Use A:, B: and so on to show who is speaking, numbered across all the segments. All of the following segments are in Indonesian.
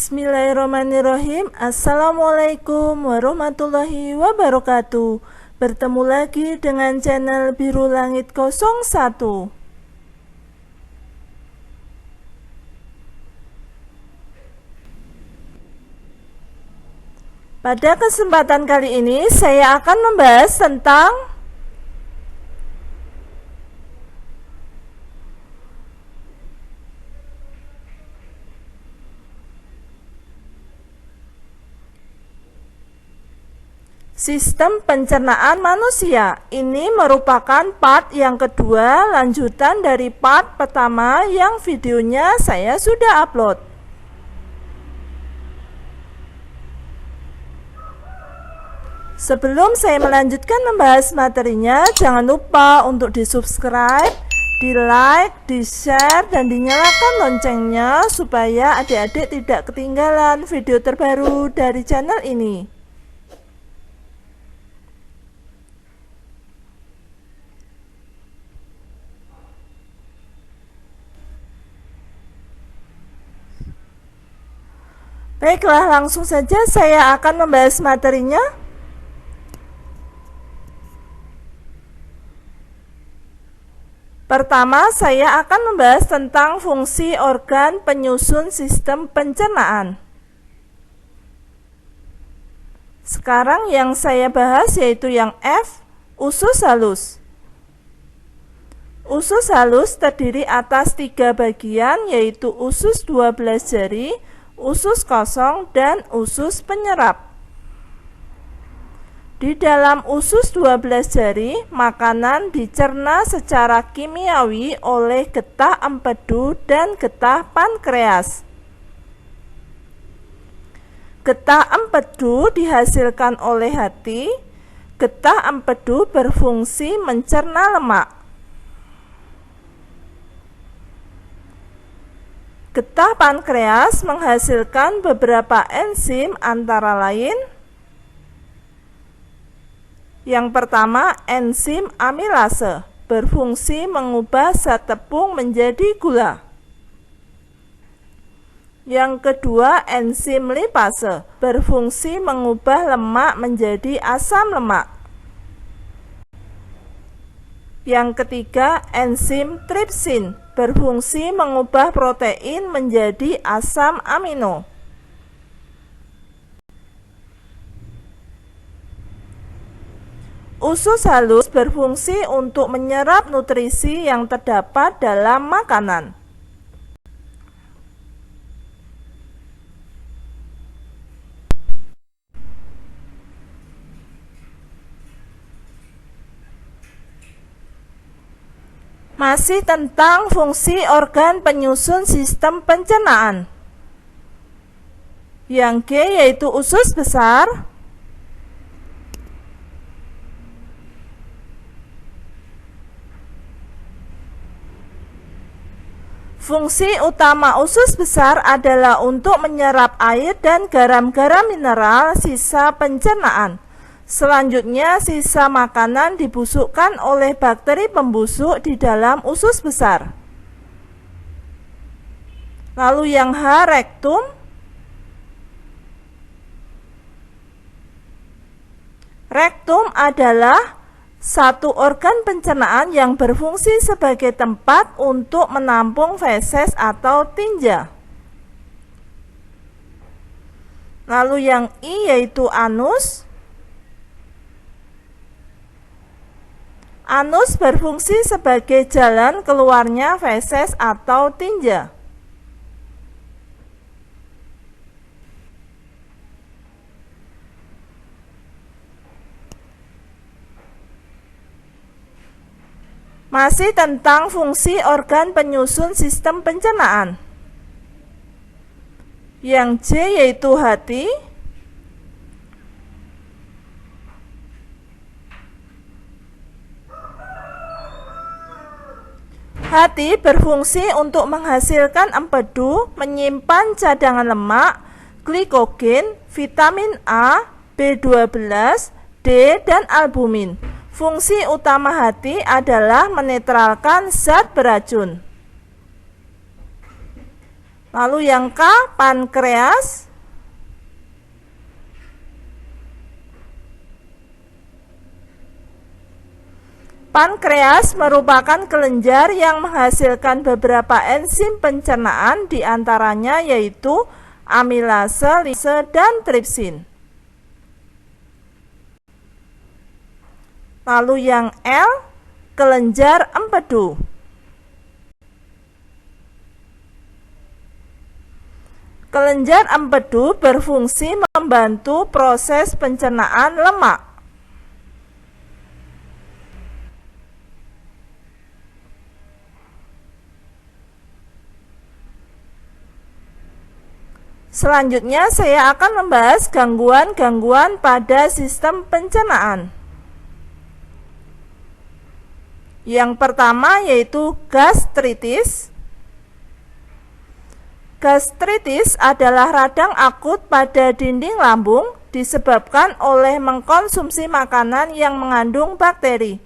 A: Bismillahirrahmanirrahim. Assalamualaikum warahmatullahi wabarakatuh. Bertemu lagi dengan channel Biru Langit 01. Pada kesempatan kali ini saya akan membahas tentang sistem pencernaan manusia. Ini merupakan part yang kedua, lanjutan dari part pertama yang videonya saya sudah upload. Sebelum saya melanjutkan membahas materinya, jangan lupa untuk di-subscribe, di-like, di-share, dan dinyalakan loncengnya supaya adik-adik tidak ketinggalan video terbaru dari channel ini. Baiklah, langsung saja saya akan membahas materinya. Pertama, saya akan membahas tentang fungsi organ penyusun sistem pencernaan. Sekarang yang saya bahas yaitu yang F, usus halus. Usus halus terdiri atas 3 bagian, yaitu usus 12 jari, usus kosong, dan usus penyerap. Di dalam usus 12 jari, makanan dicerna secara kimiawi oleh getah empedu dan getah pankreas. Getah empedu dihasilkan oleh hati. Getah empedu berfungsi mencerna lemak. Getah pankreas menghasilkan beberapa enzim antara lain. Yang pertama, enzim amilase berfungsi mengubah zat tepung menjadi gula. Yang kedua, enzim lipase berfungsi mengubah lemak menjadi asam lemak. Yang ketiga, enzim tripsin berfungsi mengubah protein menjadi asam amino. Usus halus berfungsi untuk menyerap nutrisi yang terdapat dalam makanan. Masih tentang fungsi organ penyusun sistem pencernaan. Yang G yaitu usus besar. Fungsi utama usus besar adalah untuk menyerap air dan garam-garam mineral sisa pencernaan. Selanjutnya, sisa makanan dibusukkan oleh bakteri pembusuk di dalam usus besar. Lalu yang H, rektum. Rektum adalah satu organ pencernaan yang berfungsi sebagai tempat untuk menampung feses atau tinja. Lalu yang I yaitu anus. Anus berfungsi sebagai jalan keluarnya feses atau tinja. Masih tentang fungsi organ penyusun sistem pencernaan. Yang J yaitu hati. Hati berfungsi untuk menghasilkan empedu, menyimpan cadangan lemak, glikogen, vitamin A, B12, D, dan albumin. Fungsi utama hati adalah menetralkan zat beracun. Lalu yang K, pankreas. Pankreas merupakan kelenjar yang menghasilkan beberapa enzim pencernaan, diantaranya yaitu amilase, lipase, dan tripsin. Lalu yang L, kelenjar empedu. Kelenjar empedu berfungsi membantu proses pencernaan lemak. Selanjutnya saya akan membahas gangguan-gangguan pada sistem pencernaan. Yang pertama yaitu gastritis. Gastritis adalah radang akut pada dinding lambung disebabkan oleh mengkonsumsi makanan yang mengandung bakteri.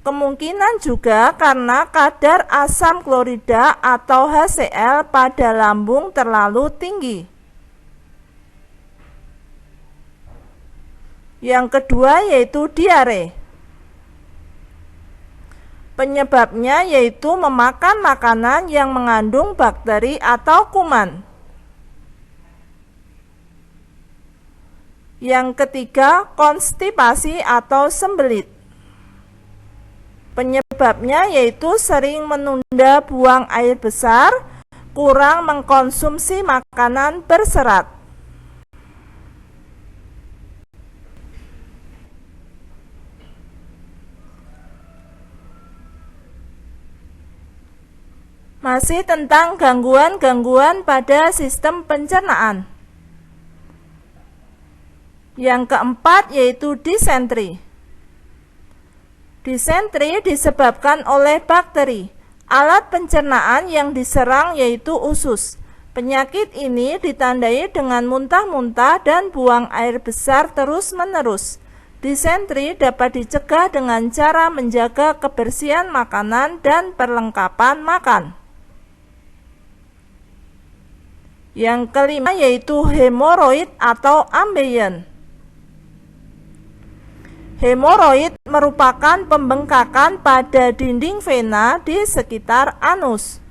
A: Kemungkinan juga karena kadar asam klorida atau HCl pada lambung terlalu tinggi. Yang kedua yaitu diare. Penyebabnya yaitu memakan makanan yang mengandung bakteri atau kuman. Yang ketiga, konstipasi atau sembelit. Penyebabnya yaitu sering menunda buang air besar, kurang mengkonsumsi makanan berserat. Masih tentang gangguan-gangguan pada sistem pencernaan. Yang keempat yaitu disentri. Disentri disebabkan oleh bakteri. Alat pencernaan yang diserang yaitu usus. Penyakit ini ditandai dengan muntah-muntah dan buang air besar terus-menerus. Disentri dapat dicegah dengan cara menjaga kebersihan makanan dan perlengkapan makan. Yang kelima yaitu hemoroid atau ambeien. Hemoroid merupakan pembengkakan pada dinding vena di sekitar anus.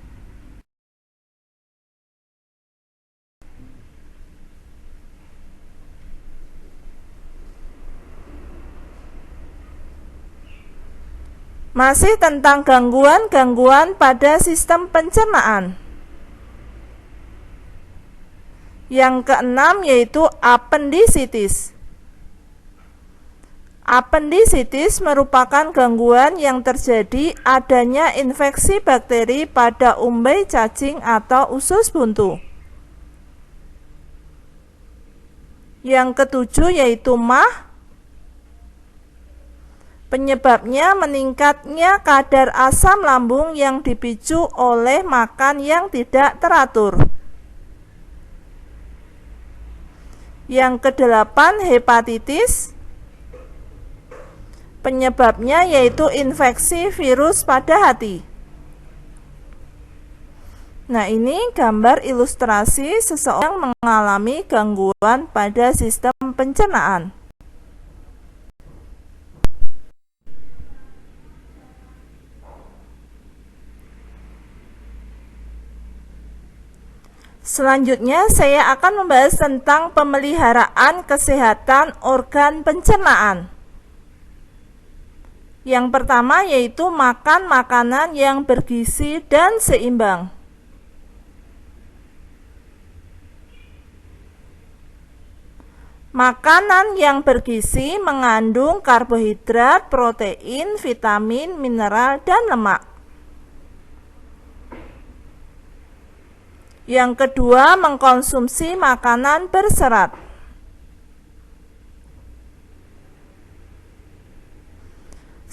A: Masih tentang gangguan-gangguan pada sistem pencernaan. Yang keenam yaitu apendisitis. Apendisitis merupakan gangguan yang terjadi adanya infeksi bakteri pada umbai cacing atau usus buntu. Yang ketujuh yaitu MAH. Penyebabnya meningkatnya kadar asam lambung yang dipicu oleh makan yang tidak teratur. Yang kedelapan hepatitis. Penyebabnya yaitu infeksi virus pada hati. Nah, ini gambar ilustrasi seseorang mengalami gangguan pada sistem pencernaan. Selanjutnya saya akan membahas tentang pemeliharaan kesehatan organ pencernaan. Yang pertama yaitu makan makanan yang bergizi dan seimbang. Makanan yang bergizi mengandung karbohidrat, protein, vitamin, mineral, dan lemak. Yang kedua, mengkonsumsi makanan berserat.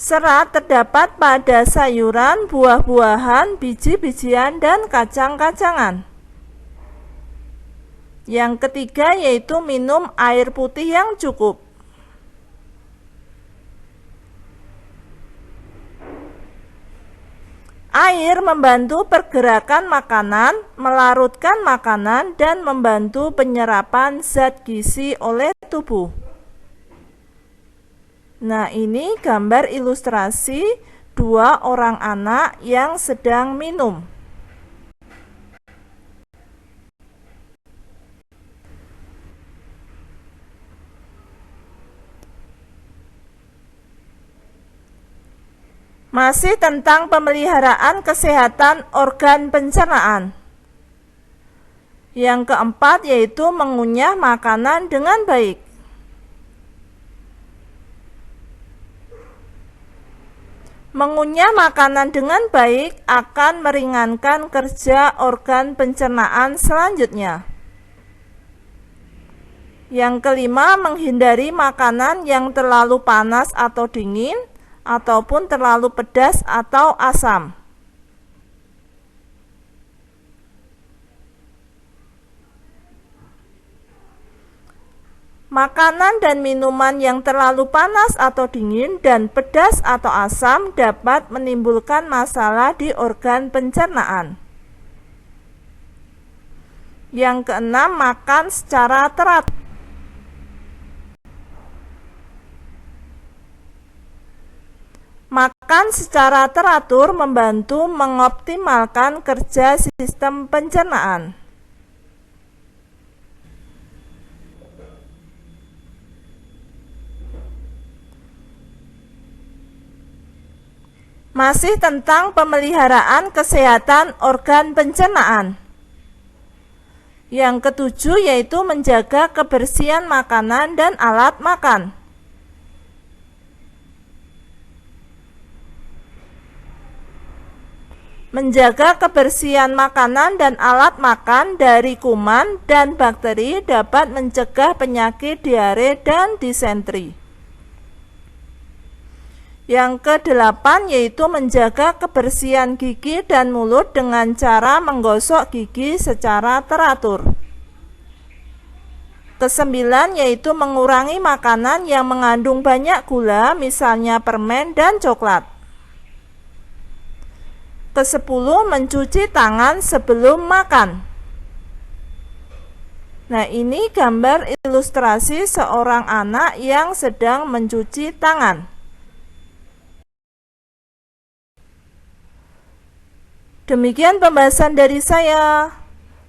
A: Serat terdapat pada sayuran, buah-buahan, biji-bijian, dan kacang-kacangan. Yang ketiga yaitu minum air putih yang cukup. Air membantu pergerakan makanan, melarutkan makanan, dan membantu penyerapan zat gizi oleh tubuh. Nah, ini gambar ilustrasi dua orang anak yang sedang minum. Masih tentang pemeliharaan kesehatan organ pencernaan. Yang keempat yaitu mengunyah makanan dengan baik. Mengunyah makanan dengan baik akan meringankan kerja organ pencernaan selanjutnya. Yang kelima, menghindari makanan yang terlalu panas atau dingin, ataupun terlalu pedas atau asam. Makanan dan minuman yang terlalu panas atau dingin dan pedas atau asam dapat menimbulkan masalah di organ pencernaan. Yang keenam, makan secara teratur. Makan secara teratur membantu mengoptimalkan kerja sistem pencernaan. Masih tentang pemeliharaan kesehatan organ pencernaan. Yang ketujuh yaitu menjaga kebersihan makanan dan alat makan. Menjaga kebersihan makanan dan alat makan dari kuman dan bakteri dapat mencegah penyakit diare dan disentri. Yang kedelapan yaitu menjaga kebersihan gigi dan mulut dengan cara menggosok gigi secara teratur. Kesembilan yaitu mengurangi makanan yang mengandung banyak gula, misalnya permen dan coklat. Kesepuluh, mencuci tangan sebelum makan. Nah, ini gambar ilustrasi seorang anak yang sedang mencuci tangan. Demikian pembahasan dari saya.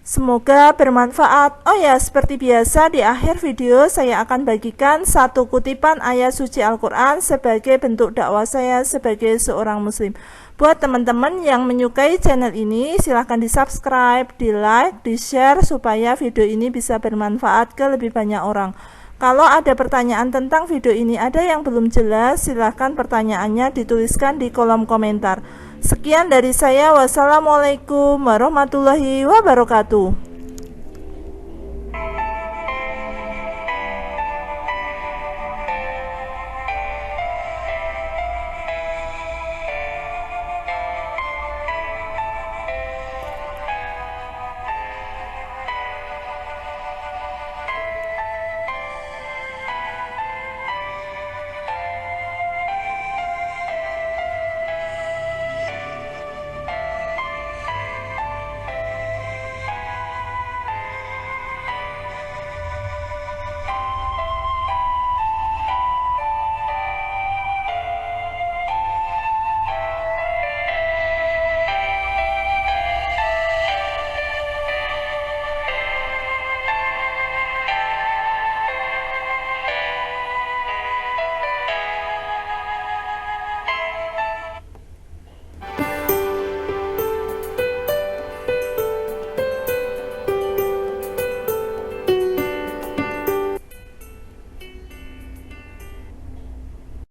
A: Semoga bermanfaat. Oh ya, seperti biasa di akhir video saya akan bagikan satu kutipan ayat suci Al-Quran sebagai bentuk dakwah saya sebagai seorang muslim. Buat teman-teman yang menyukai channel ini, silahkan di subscribe, di like, di share supaya video ini bisa bermanfaat ke lebih banyak orang. Kalau ada pertanyaan tentang video ini ada yang belum jelas, silahkan pertanyaannya dituliskan di kolom komentar. Sekian dari saya, wassalamualaikum warahmatullahi wabarakatuh.